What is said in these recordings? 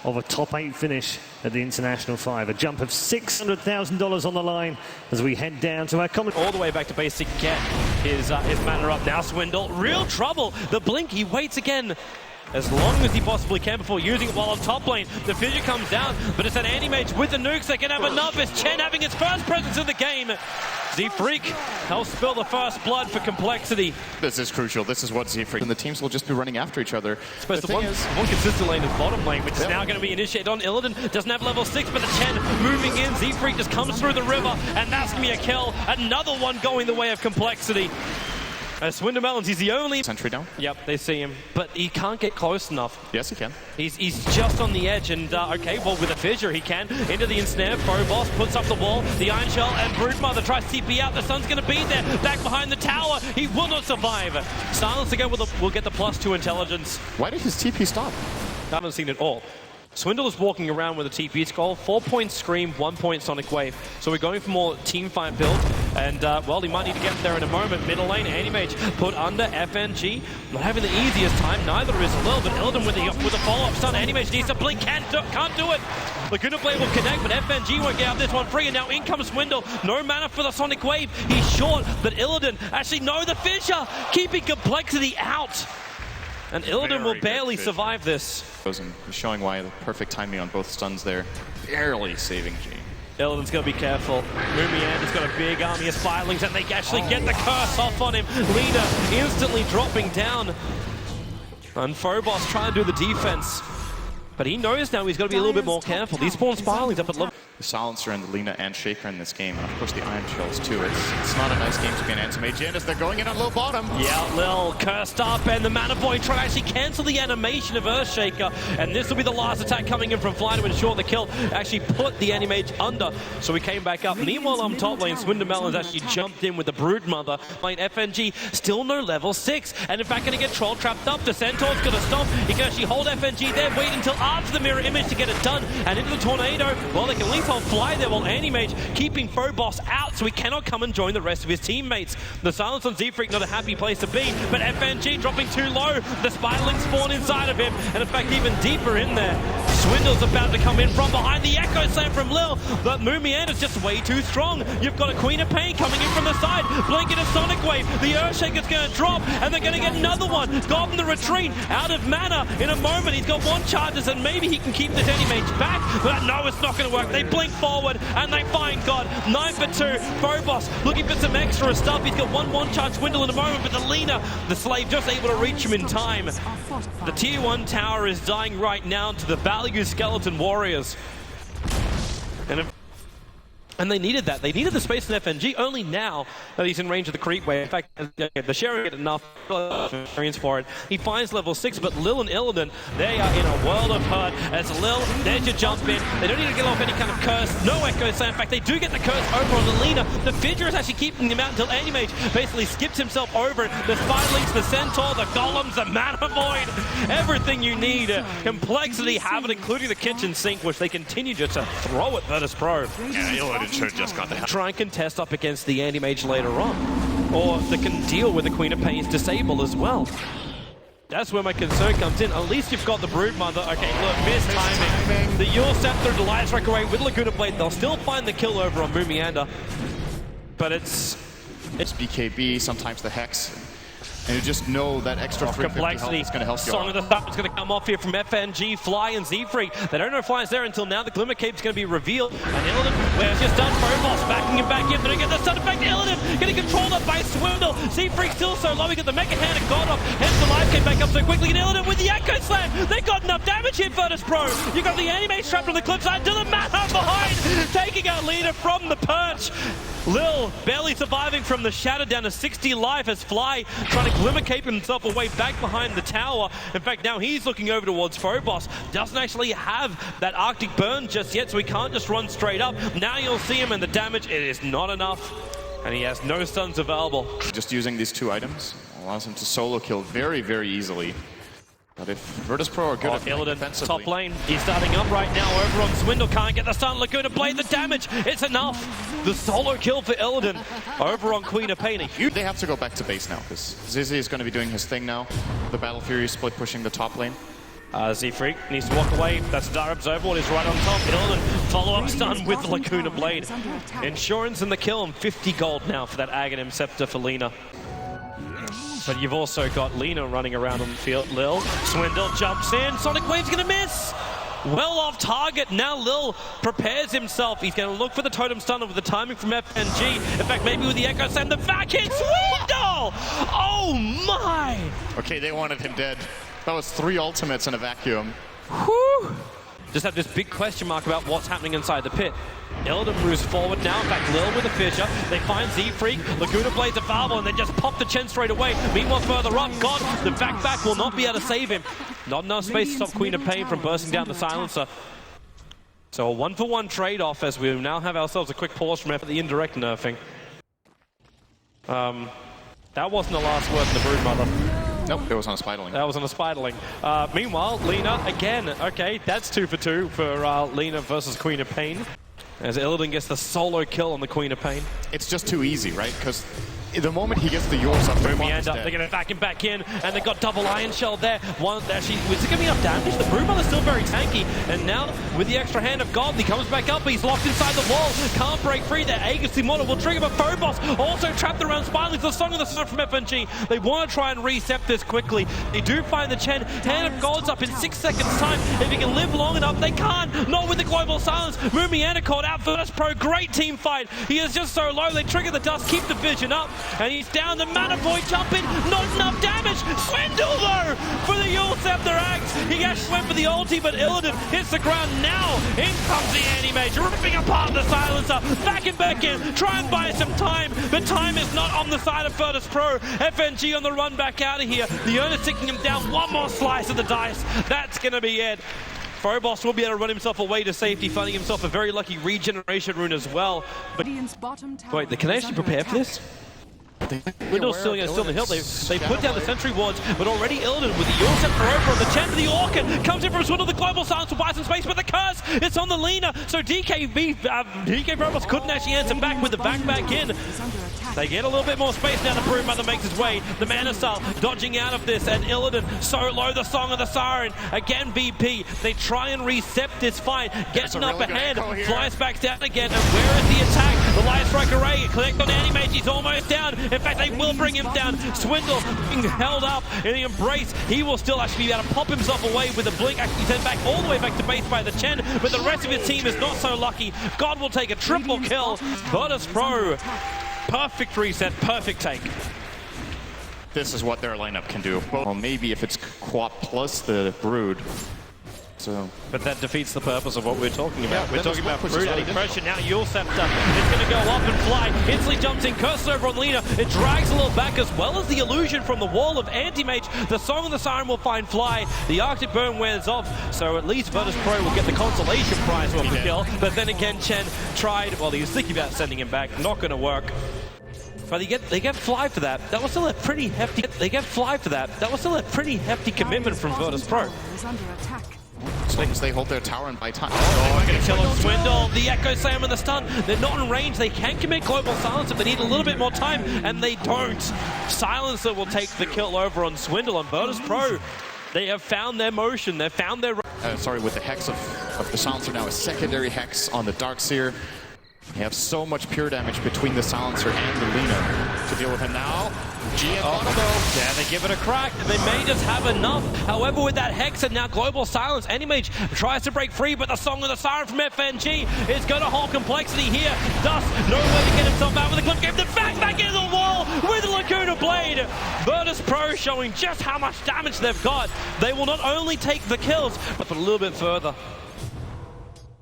of a top 8 finish at the International 5. A jump of $600,000 on the line as we head down to our comment. All the way back to base to get his mana up. Now Swindle, real trouble. The blink, he waits again as long as he possibly can before using it while on top lane. The fissure comes down, but it's an anti-mage with the nukes that can have enough. It's Chen having his first presence in the game. Z-Freak helps spill the first blood for Complexity. This is crucial. This is what Z-Freak and the teams will just be running after each other. Suppose the one consistent lane is bottom lane, which is now going to be initiated on Illidan. Doesn't have level 6, but the Chen moving in. Z-Freak just comes through the river, and that's going to be a kill. Another one going the way of Complexity. Swindle Melons, he's the only sentry down. Yep, they see him, but he can't get close enough. Yes, he can. He's just on the edge, and okay, well, with a fissure, he can. Into the ensnare, Phobos puts up the wall, the Iron Shell, and Broodmother tries TP out. The Sun's going to be there, back behind the tower. He will not survive. Silence again will get the +2 intelligence. Why did his TP stop? I haven't seen it all. Swindle is walking around with a TP skull, 4-point Scream, 1-point Sonic Wave. So we're going for more team fight build, and well, he might need to get there in a moment. Middle lane, Anti-Mage put under FNG. Not having the easiest time, neither is Lil, but Illidan with a follow-up stun. Anti-Mage needs to blink, can't do it. Laguna Blade will connect, but FNG won't get out this one free, and now in comes Swindle. No mana for the Sonic Wave. He's short, but Illidan actually the fissure, keeping Complexity out. And Illidan will barely survive this. Showing why the perfect timing on both stuns there. Barely saving G. Illidan's going to be careful. Mumianda's got a big army of Spirelings, and they actually get the curse off on him. Lina instantly dropping down. And Phobos trying to do the defense. But he knows now he's got to be a little bit more careful. These spawn Spirelings up at level. The Silencer and the Lina and Shaker in this game, and of course the Iron Shells too. It's not a nice game to be an anti-mage in as they're going in on low bottom. Yeah, Lil cursed up, and the Mana Boy trying to actually cancel the animation of Earthshaker, and this will be the last attack coming in from Fly to ensure the kill. Actually put the anti-mage under, so we came back up. Meanwhile on top lane, Swindle Melons actually jumped in with the Broodmother. Lane FNG, still no level 6, and in fact going to get troll trapped up. The Centaur's going to stop. He can actually hold FNG there, wait until after the mirror image to get it done, and into the tornado. Well, they can at least hold Fly there while Anti-Mage keeping Phobos out, so he cannot come and join the rest of his teammates. The silence on Z-Freak, not a happy place to be, but FNG dropping too low. The Spirelings spawn inside of him, and in fact even deeper in there. Swindle's about to come in from behind. The Echo Slam from Lil, but Mumianda's just way too strong. You've got a Queen of Pain coming in from the side, blinking a Sonic Wave. The Earthshaker's going to drop, and they're going to get another one. Goblin the retreat, out of mana in a moment. He's got 1 charges, and maybe he can keep this anti-mage back, but no, it's not going to work. They blink forward, and they find God. 9 for 2. Phobos looking for some extra stuff. He's got 1 charge Swindle in a moment, but the Lina, the slave, just able to reach him in time. The tier 1 tower is dying right now to the value skeleton warriors. And they needed that. They needed the space in FNG only now that he's in range of the creep wave. In fact, they're sharing it enough experience for it. He finds level 6, but Lil and Illidan, they are in a world of hurt. As Lil, there's your jump in. They don't need to get off any kind of curse. No Echo Slam. In fact, they do get the curse over on the Lina. The fissure is actually keeping him out until Anti-Mage basically skips himself over it. The Spirelings, the Centaur, the Golems, the Mana Void. Everything you need. Complexity have it, including the kitchen sink, which they continue just to throw at Virtus Pro. Yeah, should just got the try and contest up against the anti-mage later on, or they can deal with the Queen of Pain's disable as well. That's where my concern comes in. At least you've got the Broodmother. Okay, look, missed timing. The Yule Scepter, the Light Strike away with Laguna Blade. They'll still find the kill over on Mumianda, but it's BKB, sometimes the Hex. And you just know that extra Complexity is going to help you. Song of the Thump is going to come off here from FNG, Fly, and Z-Freak. They don't know Fly's there until now. The Glimmer Cape's going to be revealed. And Illidan, where's just done Phobos, backing him back in. But they get the stun effect. Illidan getting controlled up by Swindle. Z-Freak still so low. He got the Mecha Hand and God off. Hence the life came back up so quickly. And Illidan with the Echo Slam. They got enough damage here, Virtus Pro. You got the anti-mage trapped on the cliff side. To the Mana behind, taking out Lina from the perch. Lil barely surviving from the shatter down to 60 life as Fly trying to Glimmer Cape himself away back behind the tower. In fact, now he's looking over towards Phobos. Doesn't actually have that Arctic burn just yet, so he can't just run straight up. Now you'll see him, and the damage, it is not enough. And he has no stuns available. Just using these 2 items allows him to solo kill very, very easily. But if Virtus Pro are good at Illidan, top lane, he's starting up right now over on Swindle, can't get the stun. Laguna Blade, the damage, it's enough. The solo kill for Illidan over on Queen of Pain. They have to go back to base now, because Zizzy is going to be doing his thing now. The Battle Fury split pushing the top lane. Z-Freak needs to walk away. That's Dire Observable. Is right on top. Illidan follow-up stun with the Lacuna Blade. Insurance in the kill and 50 gold now for that Aghanim Scepter for Lina. But you've also got Lina running around on the field. Lil, Swindle jumps in. Sonic Wave's gonna miss. Well off target. Now Lil prepares himself. He's going to look for the totem stunner with the timing from FNG. In fact, maybe with the Echo Slam, the back hit. Swindle! Oh my! Okay, they wanted him dead. That was 3 ultimates in a vacuum. Whew. Just have this big question mark about what's happening inside the pit. Illidan moves forward now. In fact, Lil with a fissure. They find Z-Freak. Laguna Blade's available and they just pop the Chen straight away. Meanwhile, further up, God, the back will not be able to save him. Not enough space to stop Queen of Pain from bursting down the silencer. So a 1-for-1 trade-off as we now have ourselves a quick pause from the indirect nerfing. That wasn't the last word from the Broodmother. Nope, it was on a Spiderling. That was on a Spiderling. Meanwhile, Lina, again, okay, that's 2 for 2 for Lina versus Queen of Pain. As Illidan gets the solo kill on the Queen of Pain. It's just too easy, right? Because the moment he gets the yours up, they're going to back him back in, and they got double Iron Shell there. One actually, was it giving enough damage? The Broodmother's still very tanky, and now with the extra hand of God, he comes back up, but he's locked inside the wall. Can't break free. That Aegis Immortal will trigger, but Phobos also trapped around Spirelings. The Song of the Sun from FNG. They want to try and reset this quickly. They do find the Chen. Hand of God's up in 6 seconds time. If he can live long enough, they can't. Not with the Global Silence. Mumiana called out Virtus Pro. Great team fight. He is just so low. They trigger the dust, keep the vision up, and he's down. The Mana Boy jumping, not enough damage. Swindle though for the Yule Scepter Axe. He actually went for the ulti, but Illidan hits the ground now. In comes the Anti-Mage, ripping apart the silencer. Back in, try and buy some time, but time is not on the side of Virtus Pro. FNG on the run back out of here. The owner's taking him down. One more slice of the dice. That's gonna be it. Phobos will be able to run himself away to safety, finding himself a very lucky regeneration rune as well. But wait, they can actually prepare for this? Window's still in the hill. They put down the sentry wards, but already Illidan with the Yule Scepter over on the Chen to the Orchid comes in from Swindle. The Global Silence will buy some space, but the curse, it's on the Lina. So DK Phobos couldn't actually answer back with the back in. They get a little bit more space now. The Broodmother makes his way. The Manasal dodging out of this, and Illidan so low. The Song of the Siren again. BP. They try and reset this fight. Gets an upper hand. Flies back down again. And where is the attack? The Light Strike Array. Collect on Anti-Mage. He's almost down. In fact, they will bring him down. Swindle being held up in the embrace. He will still actually be able to pop himself away with a blink. Actually sent back all the way back to base by the Chen, but the rest of his team is not so lucky. God will take a triple kill. Virtus Pro. Perfect reset, perfect take. This is what their lineup can do. Well, maybe if it's Quap plus the Brood. So, but that defeats the purpose of what we're talking about. We're talking about Brood adding pressure. Now Yule Scepter is going to go up and fly. Instantly jumps in, curses over on Lina. It drags a little back as well as the illusion from the wall of Anti-Mage. The Song of the Siren will find Fly. The Arctic Burn wears off, so at least Virtus Pro will get the consolation prize of the kill. But then again, Chen tried, well, he was thinking about sending him back. Not going to work. But they get Fly for that. That was still a pretty hefty. They get Fly for that. That was still a pretty hefty commitment from Virtus Pro. As long as they hold their tower and buy time. Oh, they're going to kill him. Swindle, the Echo Slam and the stun. They're not in range. They can commit Global Silence if they need a little bit more time, and they don't. Silencer will take the kill over on Swindle, and Virtus Pro, they have found their motion. They've found their... sorry, with the Hex of the Silencer now, a secondary Hex on the Darkseer. You have so much pure damage between the Silencer and the Lina to deal with him now. Yeah, they give it a crack. They may just have enough. However, with that Hex and now Global Silence, Anti-Mage tries to break free, but the Song of the Siren from FNG is going to hold complexity here. Dust, nowhere to get himself out with a clip game. The back into the wall with the Lacuna Blade. Virtus Pro showing just how much damage they've got. They will not only take the kills, but a little bit further.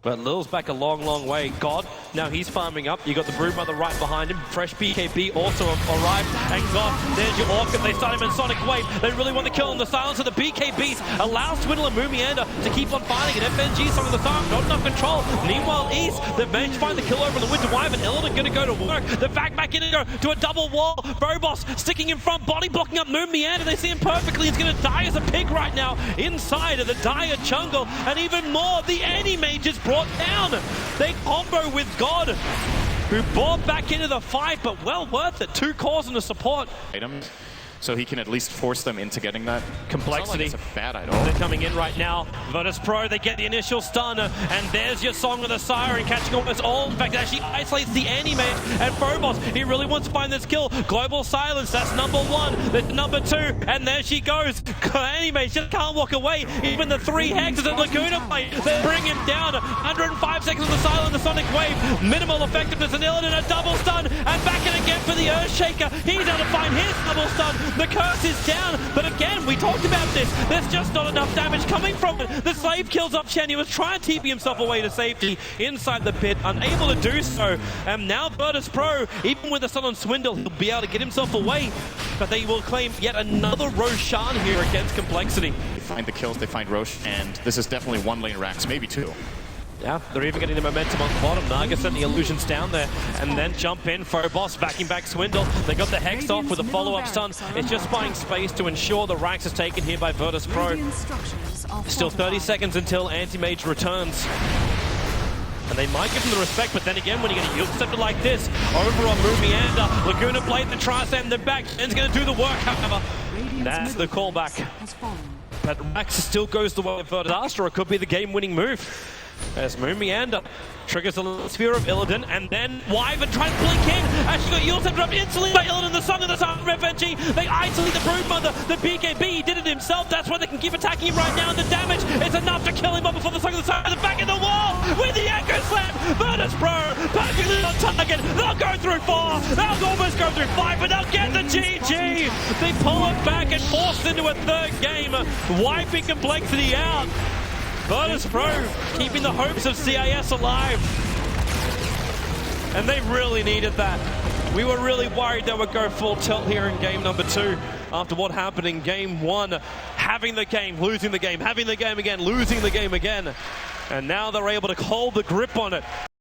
But Lil's back a long, long way. God, now he's farming up. You got the Broodmother right behind him. Fresh BKB also arrived. And God, there's your Orchid. They start him in Sonic Wave. They really want to kill him. The silence of the BKBs allows Swindle and Mumianda to keep on fighting. And FNG, some of the time, not enough control. Meanwhile, East, they've managed to find the kill over the Winter Wyvern. Illidan going to go to work. The back in and go to a double wall. Phobos sticking in front, body blocking up Mumianda. They see him perfectly. He's going to die as a pig right now inside of the Dire jungle. And even more, the Anti-Mage is brought down. They combo with God, who bought back into the fight, but well worth it. 2 cores and a support. so he can at least force them into getting that. Complexity. It's not like it's a bad idol. They're coming in right now. Virtus.pro, they get the initial stun, and there's your Song of the Siren catching almost all. In fact, it actually isolates the Anti-Mage, and Phobos, he really wants to find this kill. Global Silence, that's number one. That's number two, and there she goes. Anti-Mage just can't walk away. Even the 3 hexes at Laguna play, they bring him down. 105 seconds of the Silent, the Sonic Wave. Minimal effectiveness, and Illidan a double stun, and back in again for the Earthshaker. He's able to find his double stun. The curse is down, but again, we talked about this. There's just not enough damage coming from it. The slave kills up Chen. He was trying to TP himself away to safety inside the pit, unable to do so. And now Virtus.pro, even with the stun on Swindle, he'll be able to get himself away. But they will claim yet another Roshan here against Complexity. They find the kills, they find Roche, and this is definitely 1 lane Rax, maybe 2. Yeah, they're even getting the momentum on the bottom. Naga sent the illusions down there, and then jump in. Phobos backing back Swindle. They got the Hex off with a follow-up stun. It's just buying space to ensure the Rax is taken here by Virtus.pro. Still 30 seconds until Anti-Mage returns. And they might give him the respect, but then again, when you get a yield scepter like this, over on Mumianda, Laguna played the try, send them back, and it's going to do the work, however. That's the callback. But Rax still goes the way of Virtus, or it could be the game-winning move. As Mumianda triggers a little sphere of Illidan, and then Wyvern tries to blink in. Actually got Yule Scepter up instantly by Illidan, the Song of the Siren FNG. They isolate the Broodmother, the BKB, he did it himself. That's why they can keep attacking him right now, and the damage is enough to kill him up before the Song of the Siren. The back in the wall with the Echo Slam. Virtus.pro perfectly on target. They'll go through 4, they'll almost go through 5, but they'll get the GG. They pull it back and force into a third game, wiping Complexity out. Virtus.pro keeping the hopes of CIS alive. And they really needed that. We were really worried they would go full tilt here in game number 2 after what happened in game 1. Having the game, losing the game, having the game again, losing the game again. And now they're able to hold the grip on it.